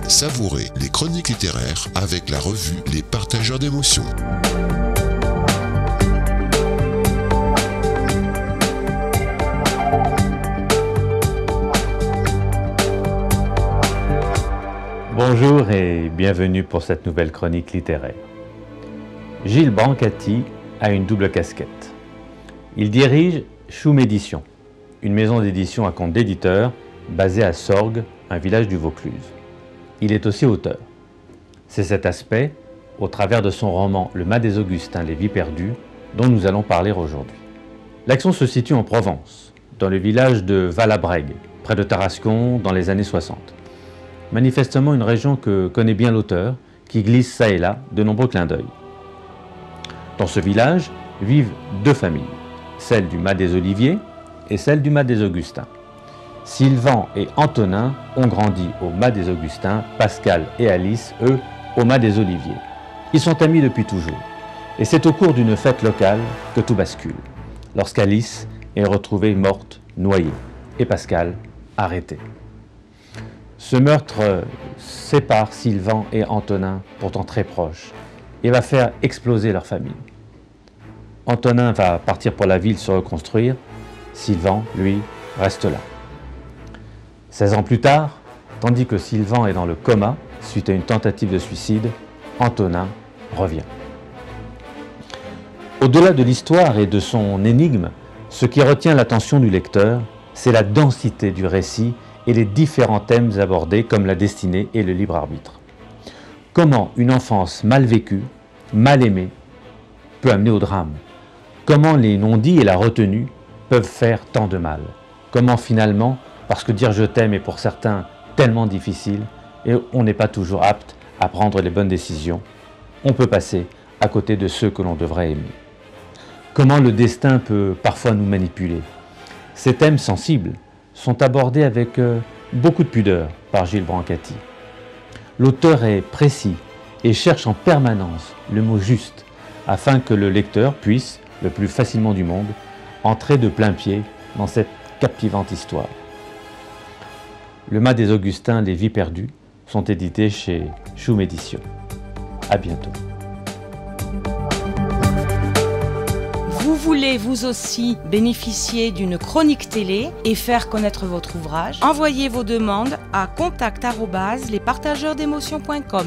Savourez les chroniques littéraires avec la revue Les Partageurs d'émotions. Bonjour et bienvenue pour cette nouvelle chronique littéraire. Gilles Brancati a une double casquette. Il dirige Choum Éditions, une maison d'édition à compte d'éditeur basée à Sorgues, un village du Vaucluse. Il est aussi auteur. C'est cet aspect, au travers de son roman Le Mas des Augustins, Les Vies perdues, dont nous allons parler aujourd'hui. L'action se situe en Provence, dans le village de Valabrègue, près de Tarascon, dans les années 60. Manifestement une région que connaît bien l'auteur, qui glisse ça et là de nombreux clins d'œil. Dans ce village vivent deux familles, celle du Mas des Oliviers et celle du Mas des Augustins. Sylvain et Antonin ont grandi au Mas des Augustins, Pascal et Alice, eux, au Mas des Oliviers. Ils sont amis depuis toujours. Et c'est au cours d'une fête locale que tout bascule, lorsqu'Alice est retrouvée morte, noyée, et Pascal arrêté. Ce meurtre sépare Sylvain et Antonin, pourtant très proches, et va faire exploser leur famille. Antonin va partir pour la ville se reconstruire, Sylvain, lui, reste là. 16 ans plus tard, tandis que Sylvain est dans le coma suite à une tentative de suicide, Antonin revient. Au-delà de l'histoire et de son énigme, ce qui retient l'attention du lecteur, c'est la densité du récit et les différents thèmes abordés comme la destinée et le libre arbitre. Comment une enfance mal vécue, mal aimée, peut amener au drame? Comment les non-dits et la retenue peuvent faire tant de mal? Comment finalement, parce que dire je t'aime est pour certains tellement difficile et on n'est pas toujours apte à prendre les bonnes décisions, on peut passer à côté de ceux que l'on devrait aimer. Comment le destin peut parfois nous manipuler? Ces thèmes sensibles sont abordés avec beaucoup de pudeur par Gilles Brancati. L'auteur est précis et cherche en permanence le mot juste afin que le lecteur puisse, le plus facilement du monde, entrer de plein pied dans cette captivante histoire. Le Mas des Augustins, Les Vies perdues sont édités chez Choum Éditions. À bientôt. Vous voulez vous aussi bénéficier d'une chronique télé et faire connaître votre ouvrage? Envoyez vos demandes à contact@lespartageursémotions.com.